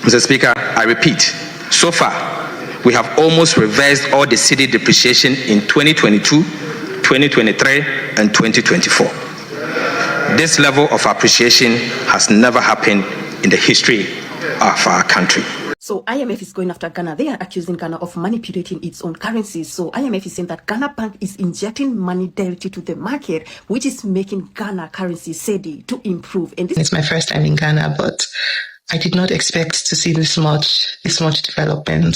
Mr. Speaker, I repeat, so far, we have almost reversed all the cedi depreciation in 2022, 2023, and 2024. This level of appreciation has never happened in the history of our country. So IMF is going after Ghana. They are accusing Ghana of manipulating its own currencies. So IMF is saying that Ghana Bank is injecting money directly to the market, which is making Ghana currency Cedi to improve. And it's my first time in Ghana, but I did not expect to see this much development.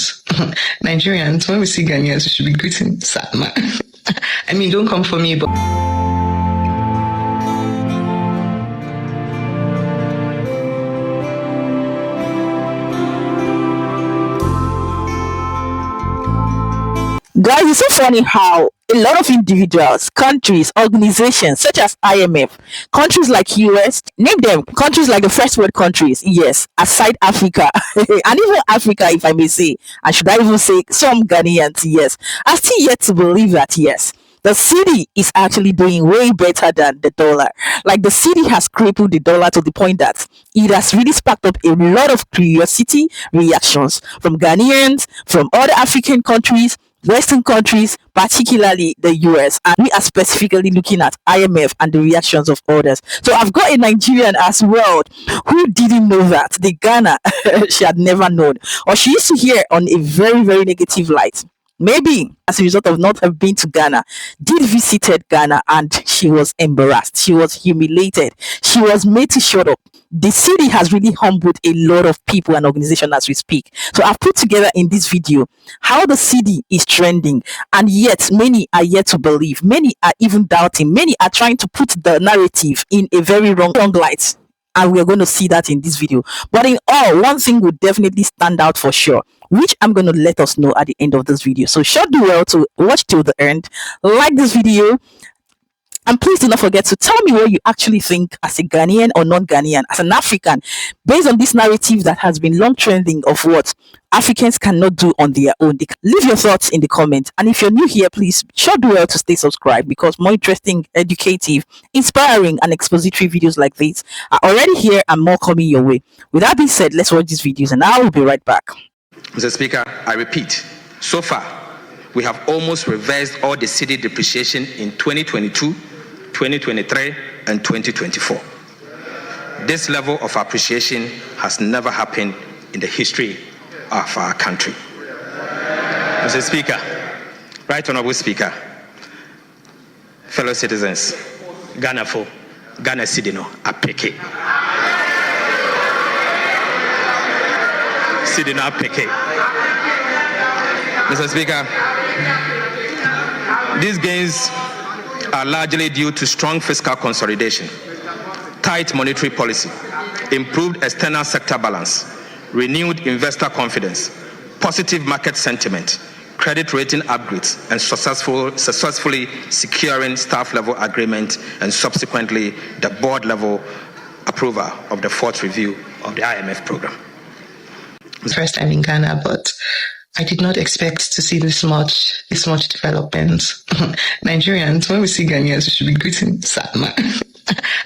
Nigerians, when we see Ghanaians, we should be greeting Salma. I mean, don't come for me, but guys, it's so funny how a lot of individuals, countries, organizations such as IMF, countries like US, name them, countries like the first world countries, yes, aside Africa, and even Africa, if I may say, and should I even say some Ghanaians, yes, are still yet to believe that, yes, the cedi is actually doing way better than the dollar. Like the cedi has crippled the dollar to the point that it has really sparked up a lot of curiosity reactions from Ghanaians, from other African countries, Western countries, particularly the US, and we are specifically looking at IMF and the reactions of others. So I've got a Nigerian as well who didn't know that the Ghana she had never known, or she used to hear on a very, very negative light. Maybe as a result of not have been to Ghana, did visited Ghana and she was embarrassed. She was humiliated. She was made to shut up. The cedi has really humbled a lot of people and organizations as we speak. So I've put together in this video how the cedi is trending, and yet many are yet to believe. Many are even doubting. Many are trying to put the narrative in a very wrong light. And we're going to see that in this video. But in all, one thing would definitely stand out for sure, which I'm going to let us know at the end of this video. So sure do well to watch till the end, like this video, and please do not forget to tell me what you actually think as a Ghanaian or non-Ghanaian, as an African, based on this narrative that has been long trending of what Africans cannot do on their own. Leave your thoughts in the comments. And if you're new here, please sure do well to stay subscribed, because more interesting, educative, inspiring, and expository videos like this are already here and more coming your way. With that being said, let's watch these videos and I will be right back. Mr. Speaker, I repeat, so far, we have almost reversed all the cedi depreciation in 2022, 2023, and 2024. This level of appreciation has never happened in the history of our country. Mr. Speaker, Right Honorable Speaker, fellow citizens, Ghana cedi no apeke. Cedi no apeke. Mr. Speaker, these gains are largely due to strong fiscal consolidation, tight monetary policy, improved external sector balance, renewed investor confidence, positive market sentiment, credit rating upgrades, and successfully securing staff level agreement and subsequently the board level approval of the fourth review of the IMF program. First time in Ghana, but I did not expect to see this much development. Nigerians, when we see Ghanaians, we should be greeting Salma.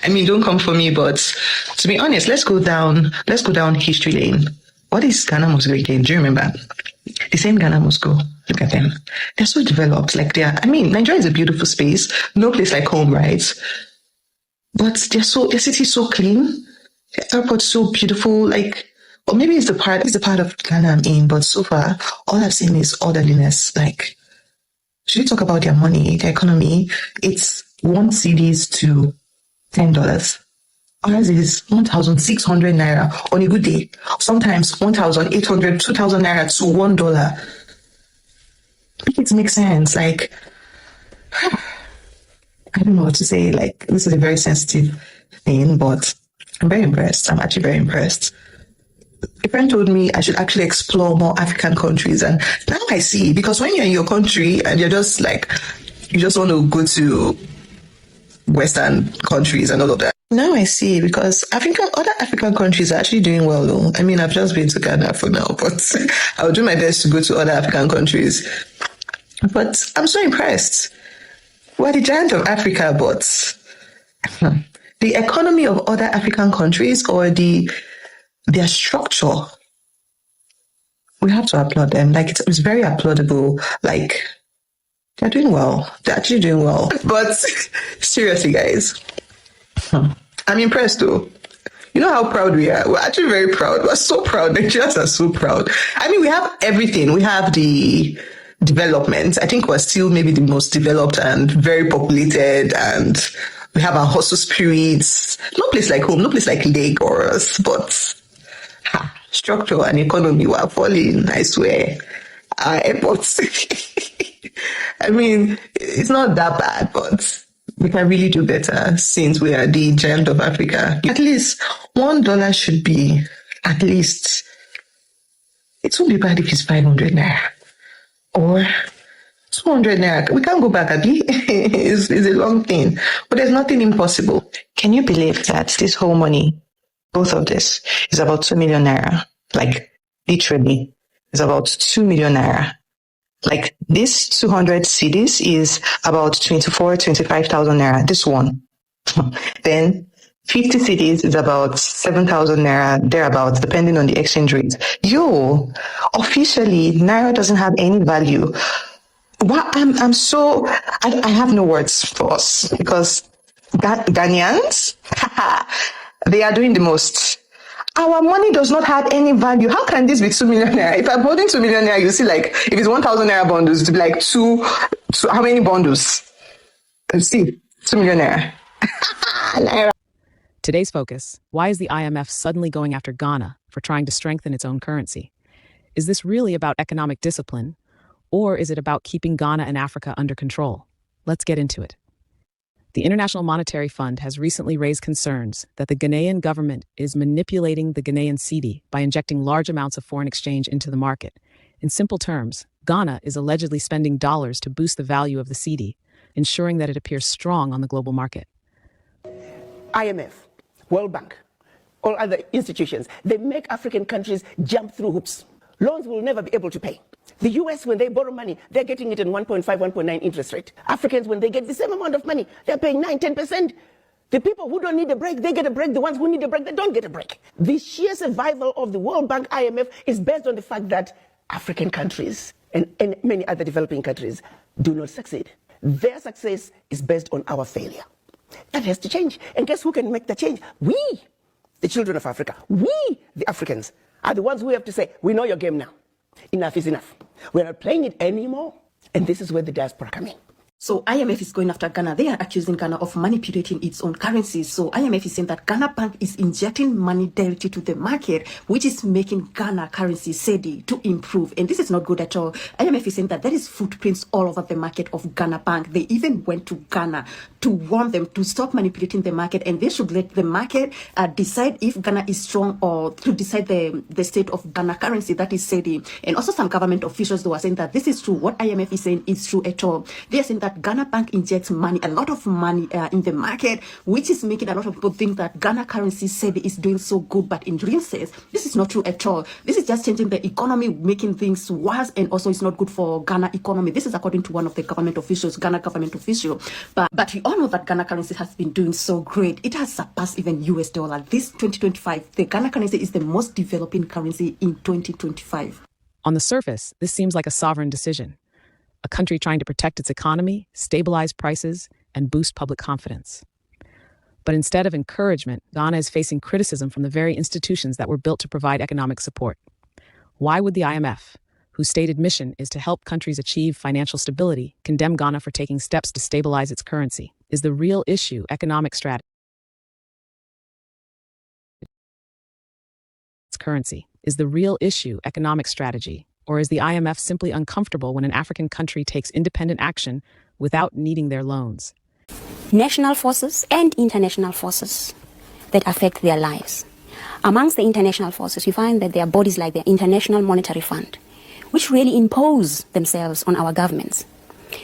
I mean, don't come for me, but to be honest, let's go down history lane. What is Ghana must go again? Do you remember? The same Ghana must go. Look at them. They're so developed. Nigeria is a beautiful space. No place like home, right? But their city is so clean. The airport's so beautiful. Or maybe it's the part of Ghana I'm in, but so far, all I've seen is orderliness. Should we talk about their money, their economy? It's 1 cedis to $10. Ours is 1,600 Naira on a good day. Sometimes 1,800, 2,000 Naira to $1. Make it make sense. I don't know what to say. This is a very sensitive thing, but I'm very impressed. I'm actually very impressed. A friend told me I should actually explore more African countries, and now I see, because when you're in your country and you're just you just want to go to Western countries and all of that. Now I see, because other African countries are actually doing well though. I mean, I've just been to Ghana for now, but I'll do my best to go to other African countries. But I'm so impressed. We're the giant of Africa, but the economy of other African countries or their structure we have to applaud them. Like, it's very applaudable. Like, they're doing well. They're actually doing well. But seriously, guys, I'm impressed though. You know how proud we are? We're actually very proud. We're so proud. Nigerians are so proud. I mean, we have everything. We have the development. I think we're still maybe the most developed and very populated, and we have our hustle spirits. No place like home, no place like Lagos, but structure and economy were falling, I swear. Our airports. I mean, it's not that bad, but we can really do better since we are the giant of Africa. At least $1 should be, at least, it won't be bad if it's 500 naira or 200 naira. We can't go back, Abi. It's a long thing, but there's nothing impossible. Can you believe that this whole money, both of this, is about 2 million naira? Like, literally, it's about 2 million naira. Like, this 200 cedis is about 25,000 naira. This one. Then 50 cedis is about 7,000 naira, thereabouts, depending on the exchange rate. Officially, naira doesn't have any value. I'm so, I have no words for us because Ghanaians, they are doing the most. Our money does not have any value. How can this be 2 million naira? If I'm holding 2 million naira, you see, like, if it's 1,000 naira bundles, it'll be like how many bundles? Let's see, 2 million naira. Naira. Today's focus: why is the IMF suddenly going after Ghana for trying to strengthen its own currency? Is this really about economic discipline, or is it about keeping Ghana and Africa under control? Let's get into it. The International Monetary Fund has recently raised concerns that the Ghanaian government is manipulating the Ghanaian cedi by injecting large amounts of foreign exchange into the market. In simple terms, Ghana is allegedly spending dollars to boost the value of the cedi, ensuring that it appears strong on the global market. IMF, World Bank, all other institutions, they make African countries jump through hoops. Loans will never be able to pay. The US, when they borrow money, they're getting it in 1.5, 1.9 interest rate. Africans, when they get the same amount of money, they're paying 9, 10%. The people who don't need a break, they get a break. The ones who need a break, they don't get a break. The sheer survival of the World Bank, IMF, is based on the fact that African countries and many other developing countries do not succeed. Their success is based on our failure. That has to change. And guess who can make the change? We, the children of Africa, we, the Africans, are the ones who have to say, we know your game now. Enough is enough. We're not playing it anymore. And this is where the diaspora come in. So IMF is going after Ghana. They are accusing Ghana of manipulating its own currency. So IMF is saying that Ghana Bank is injecting money directly to the market, which is making Ghana currency Cedi to improve. And this is not good at all. IMF is saying that there is footprints all over the market of Ghana Bank. They even went to Ghana to warn them to stop manipulating the market, and they should let the market decide if Ghana is strong, or to decide the state of Ghana currency, that is Cedi. And also some government officials, they are saying that this is true. What IMF is saying is true at all. They are saying that Ghana Bank injects money, a lot of money in the market, which is making a lot of people think that Ghana currency Cedi is doing so good. But in real sense, this is not true at all. This is just changing the economy, making things worse, and also it's not good for Ghana economy. This is according to one of the government officials, Ghana government official. But we all know that Ghana currency has been doing so great. It has surpassed even US dollar. This 2025, the Ghana currency is the most developing currency in 2025. On the surface, this seems like a sovereign decision. A country trying to protect its economy, stabilize prices, and boost public confidence. But instead of encouragement, Ghana is facing criticism from the very institutions that were built to provide economic support. Why would the IMF, whose stated mission is to help countries achieve financial stability, condemn Ghana for taking steps to stabilize its currency? Is the real issue economic strategy? Is the real issue economic strategy? Or is the IMF simply uncomfortable when an African country takes independent action without needing their loans? National forces and international forces that affect their lives. Amongst the international forces, you find that there are bodies like the International Monetary Fund, which really impose themselves on our governments.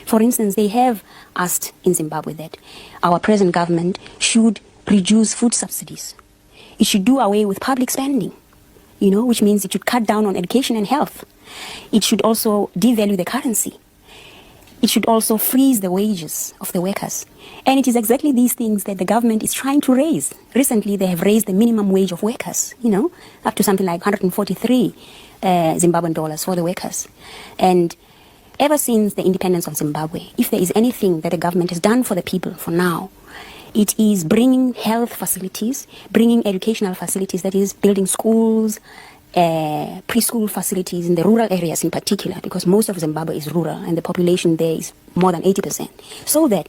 For instance, they have asked in Zimbabwe that our present government should reduce food subsidies. It should do away with public spending, which means it should cut down on education and health. It should also devalue the currency. it should also freeze the wages of the workers. And it is exactly these things that the government is trying to raise. Recently, they have raised the minimum wage of workers, up to something like 143 Zimbabwean dollars for the workers. And ever since the independence of Zimbabwe, if there is anything that the government has done for the people for now, it is bringing health facilities, bringing educational facilities, that is building schools, preschool facilities in the rural areas in particular, because most of Zimbabwe is rural and the population there is more than 80%. So that,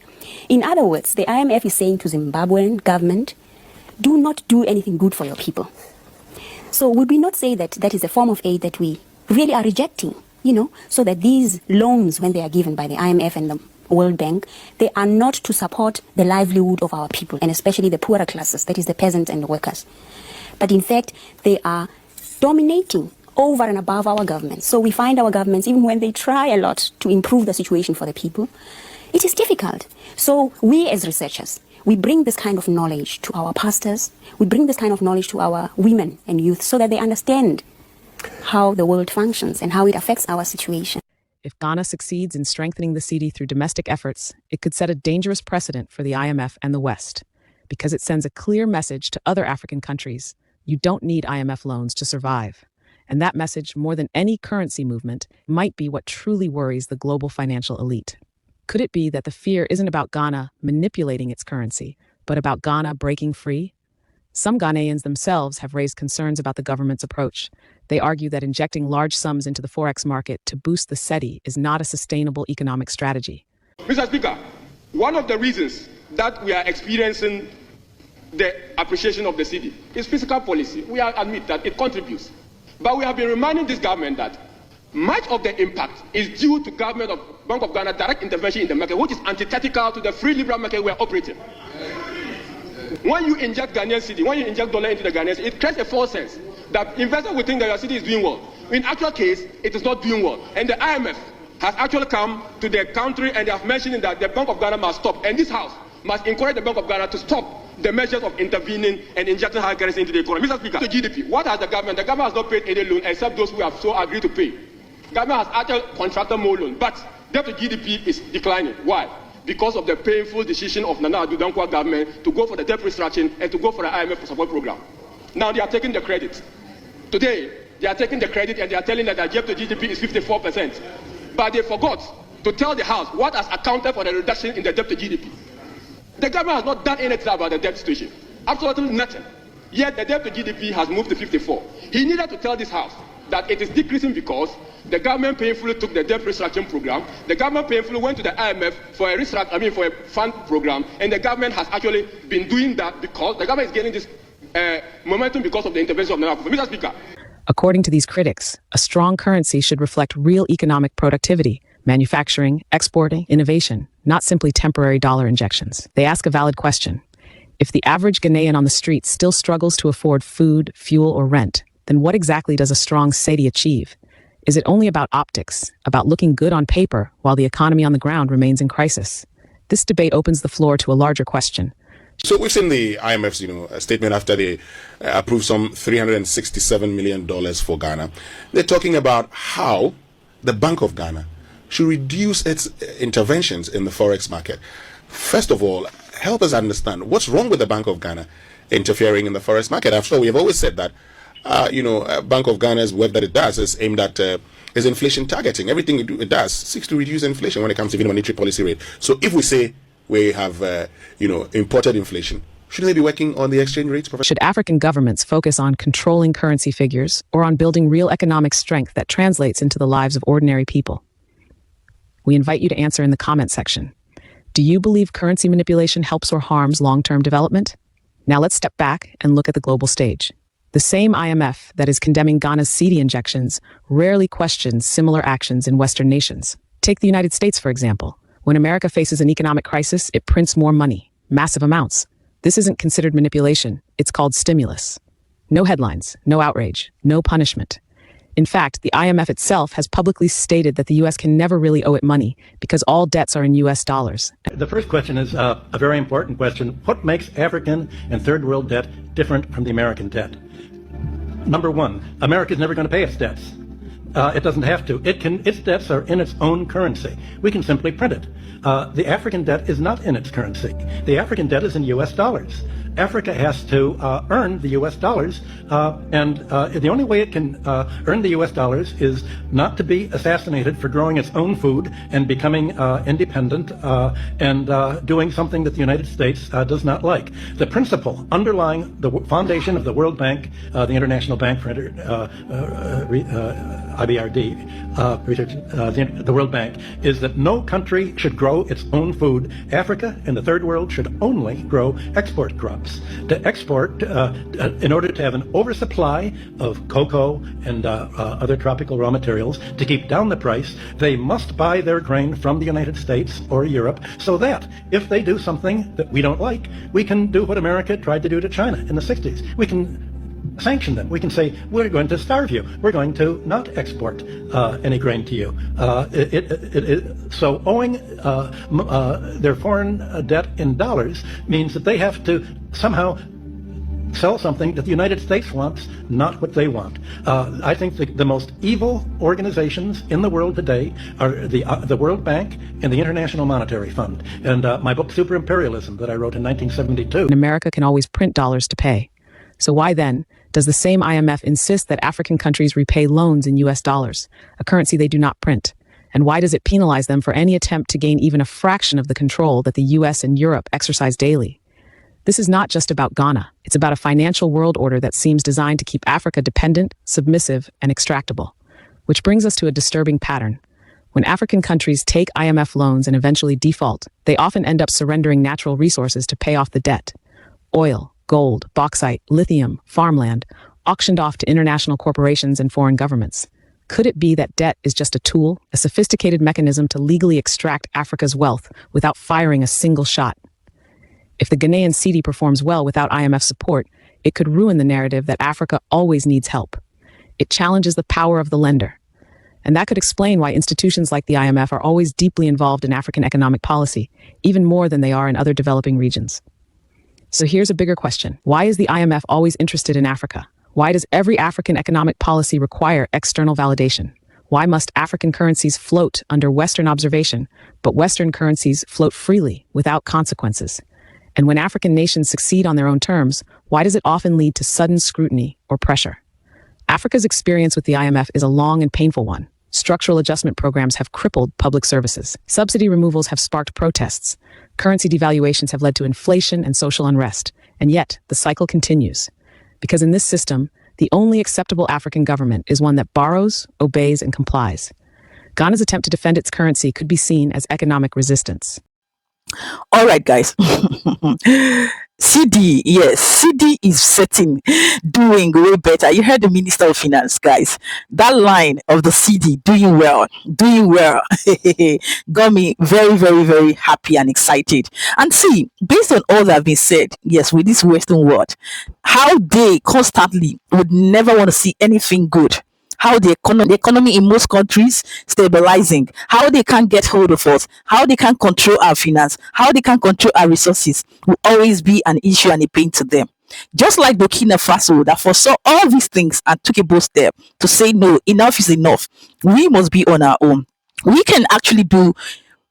in other words, the IMF is saying to Zimbabwean government, do not do anything good for your people. So would we not say that that is a form of aid that we really are rejecting, so that these loans, when they are given by the IMF and the World Bank, they are not to support the livelihood of our people, and especially the poorer classes, that is the peasants and the workers. But in fact, they are dominating over and above our governments. So we find our governments, even when they try a lot to improve the situation for the people, it is difficult. So we as researchers, we bring this kind of knowledge to our pastors, we bring this kind of knowledge to our women and youth so that they understand how the world functions and how it affects our situation. If Ghana succeeds in strengthening the Cedi through domestic efforts, it could set a dangerous precedent for the IMF and the West, because it sends a clear message to other African countries: you don't need IMF loans to survive. And that message, more than any currency movement, might be what truly worries the global financial elite. Could it be that the fear isn't about Ghana manipulating its currency, but about Ghana breaking free? Some Ghanaians themselves have raised concerns about the government's approach. They argue that injecting large sums into the forex market to boost the Cedi is not a sustainable economic strategy. Mr. Speaker, one of the reasons that we are experiencing the appreciation of the Cedi is fiscal policy. We admit that it contributes. But we have been reminding this government that much of the impact is due to government of Bank of Ghana direct intervention in the market, which is antithetical to the free liberal market we are operating. When you inject Ghanaian Cedi, when you inject dollar into the Ghanaian Cedi, it creates a false sense that investors will think that your Cedi is doing well. In actual case, it is not doing well. And the IMF has actually come to the country and they have mentioned that the Bank of Ghana must stop. And this House must encourage the Bank of Ghana to stop the measures of intervening and injecting hard currency into the economy. Mr. Speaker, the GDP, what has the government? The government has not paid any loan except those who have so agreed to pay. Government has actually contracted more loan, but debt to GDP is declining. Why? Because of the painful decision of Nana Addo Dankwa government to go for the debt restructuring and to go for the IMF support program. Now they are taking the credit. Today, they are taking the credit and they are telling that the debt to GDP is 54%. But they forgot to tell the House what has accounted for the reduction in the debt to GDP. The government has not done anything about the debt situation. Absolutely nothing. Yet the debt to GDP has moved to 54. He needed to tell this House that it is decreasing because the government painfully took the debt restructuring program. The government painfully went to the IMF for a fund program, and the government has actually been doing that because the government is getting this momentum because of the intervention of Naira. Mr. Speaker. According to these critics, a strong currency should reflect real economic productivity, manufacturing, exporting, innovation, not simply temporary dollar injections. They ask a valid question. If the average Ghanaian on the street still struggles to afford food, fuel, or rent, then what exactly does a strong Cedi achieve? Is it only about optics, about looking good on paper while the economy on the ground remains in crisis? This debate opens the floor to a larger question. So we've seen the IMF's, statement after they approved some $367 million for Ghana. They're talking about how the Bank of Ghana should reduce its interventions in the forex market. First of all, help us understand what's wrong with the Bank of Ghana interfering in the forex market. After all, we have always said that, Bank of Ghana's work that it does is aimed at is inflation targeting. Everything it does seeks to reduce inflation when it comes to even monetary policy rate. So if we say we have, imported inflation, shouldn't they be working on the exchange rates? Should African governments focus on controlling currency figures or on building real economic strength that translates into the lives of ordinary people? We invite you to answer in the comment section. Do you believe currency manipulation helps or harms long-term development? Now let's step back and look at the global stage. The same IMF that is condemning Ghana's Cedi injections rarely questions similar actions in Western nations. Take the United States, for example. When America faces an economic crisis, it prints more money, massive amounts. This isn't considered manipulation. It's called stimulus. No headlines, no outrage, no punishment. In fact, the IMF itself has publicly stated that the U.S. can never really owe it money because all debts are in U.S. dollars. The first question is a very important question. What makes African and third world debt different from the American debt? Number one, America is never going to pay its debts. It doesn't have to. Its debts are in its own currency. We can simply print it. The African debt is not in its currency. The African debt is in U.S. dollars. Africa has to earn the U.S. dollars, and the only way it can earn the U.S. dollars is not to be assassinated for growing its own food and becoming independent and doing something that the United States does not like. The principle underlying the foundation of the World Bank, the International Bank for IBRD, research, the World Bank, is that no country should grow its own food. Africa and the Third World should only grow export crops. To export, in order to have an oversupply of cocoa and other tropical raw materials, to keep down the price, they must buy their grain from the United States or Europe, so that if they do something that we don't like, we can do what America tried to do to China in the 60s. We can sanction them. We can say, we're going to starve you. We're going to not export any grain to you. So owing their foreign debt in dollars means that they have to somehow sell something that the United States wants, not what they want. I think the most evil organizations in the world today are the World Bank and the International Monetary Fund. And my book, Super Imperialism, that I wrote in 1972. America can always print dollars to pay. So why then does the same IMF insist that African countries repay loans in US dollars, a currency they do not print? And why does it penalize them for any attempt to gain even a fraction of the control that the US and Europe exercise daily? This is not just about Ghana. It's about a financial world order that seems designed to keep Africa dependent, submissive, and extractable. Which brings us to a disturbing pattern. When African countries take IMF loans and eventually default, they often end up surrendering natural resources to pay off the debt. Oil, gold, bauxite, lithium, farmland, auctioned off to international corporations and foreign governments. Could it be that debt is just a tool, a sophisticated mechanism to legally extract Africa's wealth without firing a single shot? If the Ghanaian Cedi performs well without IMF support, it could ruin the narrative that Africa always needs help. It challenges the power of the lender. And that could explain why institutions like the IMF are always deeply involved in African economic policy, even more than they are in other developing regions. So here's a bigger question. Why is the IMF always interested in Africa? Why does every African economic policy require external validation? Why must African currencies float under Western observation, but Western currencies float freely without consequences? And when African nations succeed on their own terms, why does it often lead to sudden scrutiny or pressure? Africa's experience with the IMF is a long and painful one. Structural adjustment programs have crippled public services. Subsidy removals have sparked protests. Currency devaluations have led to inflation and social unrest. And yet, the cycle continues. Because in this system, the only acceptable African government is one that borrows, obeys, and complies. Ghana's attempt to defend its currency could be seen as economic resistance. All right, guys. Cedi, yes, Cedi is doing way better. You heard the Minister of Finance, guys. That line of the Cedi, doing well, got me very, very, very happy and excited. And see, based on all that have been said, yes, with this Western world, how they constantly would never want to see anything good. How the economy in most countries stabilizing, how they can't get hold of us, how they can't control our finance, how they can't control our resources will always be an issue and a pain to them. Just like Burkina Faso that foresaw all these things and took a bold step to say no, enough is enough. We must be on our own. We can actually do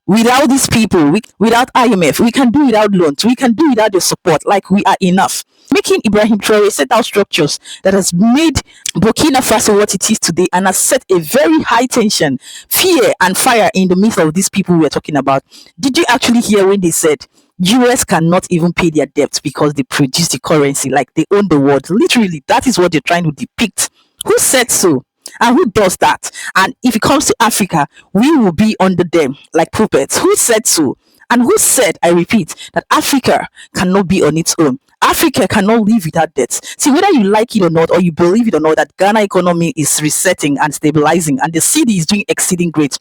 without these people, without IMF, we can do without loans, we can do without the support, like we are enough. Making Ibrahim Traore set out structures that has made Burkina Faso what it is today and has set a very high tension, fear and fire in the midst of these people we are talking about. Did you actually hear when they said US cannot even pay their debts because they produce the currency, like they own the world? Literally, that is what they're trying to depict. Who said so? And who does that? And if it comes to Africa, we will be under them like puppets. Who said so? And who said, I repeat, that Africa cannot be on its own? Africa cannot live without debts. See, whether you like it or not, or you believe it or not, that Ghana economy is resetting and stabilizing, and the Cedi is doing exceeding great.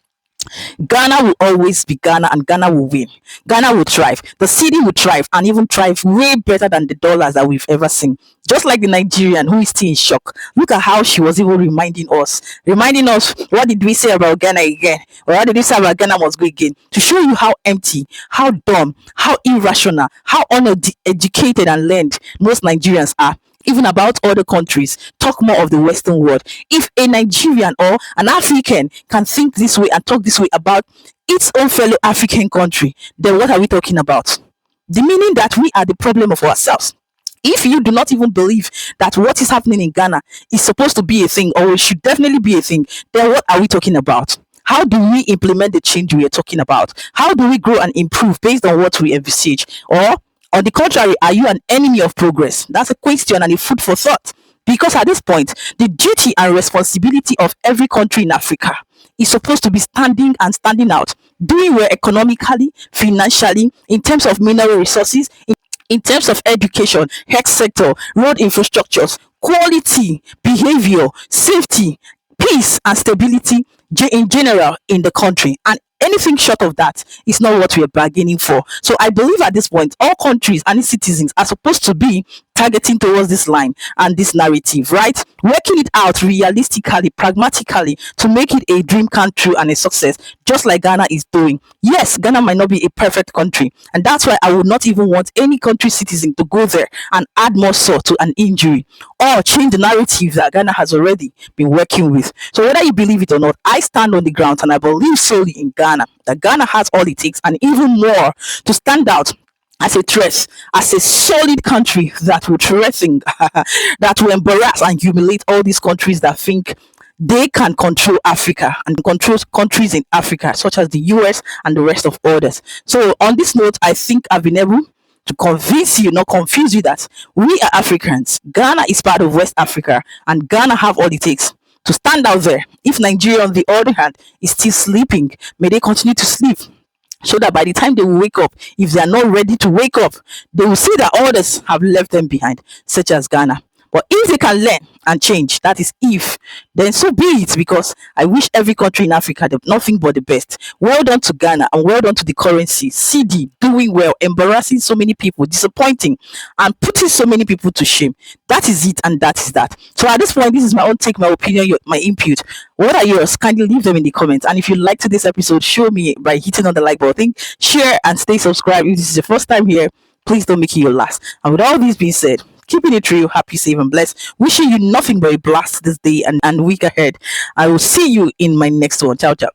Ghana will always be Ghana, and Ghana will win. Ghana will thrive. The Cedi will thrive, and even thrive way better than the dollars that we've ever seen. Just like the Nigerian who is still in shock. Look at how she was even reminding us, what did we say about Ghana again? Or what did we say about Ghana must go again? To show you how empty, how dumb, how irrational, how uneducated and learned most Nigerians are. even about other countries, talk more of the Western world. If a Nigerian or an African can think this way and talk this way about its own fellow African country, then what are we talking about? The meaning that we are the problem of ourselves. If you do not even believe that what is happening in Ghana is supposed to be a thing, or it should definitely be a thing, then what are we talking about? How do we implement the change we are talking about? How do we grow and improve based on what we envisage? Or, on the contrary, are you an enemy of progress? That's a question and a food for thought. Because at this point, the duty and responsibility of every country in Africa is supposed to be standing and standing out, doing well economically, financially, in terms of mineral resources, in terms of education, health sector, road infrastructures, quality, behavior, safety, peace, and stability in general in the country. And anything short of that is not what we are bargaining for. So I believe at this point, all countries and its citizens are supposed to be targeting towards this line and this narrative, right? Working it out realistically, pragmatically, to make it a dream come true and a success, just like Ghana is doing. Yes, Ghana might not be a perfect country, and that's why I would not even want any country citizen to go there and add more salt to an injury or change the narrative that Ghana has already been working with. So whether you believe it or not, I stand on the ground and I believe solely in Ghana, that Ghana has all it takes and even more to stand out as a threat, as a solid country that will threaten, that will embarrass and humiliate all these countries that think they can control Africa and control countries in Africa, such as the US and the rest of others. So on this note, I think I've been able to convince you, not confuse you, that we are Africans. Ghana is part of West Africa, and Ghana have all it takes to stand out there. If Nigeria, on the other hand, is still sleeping, may they continue to sleep, so that by the time they will wake up, if they are not ready to wake up, they will see that others have left them behind, such as Ghana. But if they can learn and change, that is if, then so be it, because I wish every country in Africa nothing but the best. Well done to Ghana, and well done to the currency. Cedi doing well, embarrassing so many people, disappointing, and putting so many people to shame. That is it, and that is that. So at this point, this is my own take, my opinion, my input. What are yours? Kindly leave them in the comments. And if you liked this episode, show me by hitting on the like button, share, and stay subscribed. If this is your first time here, please don't make it your last. And with all this being said, keeping it real, happy, safe, and blessed. Wishing you nothing but a blast this day and week ahead. I will see you in my next one. Ciao, ciao.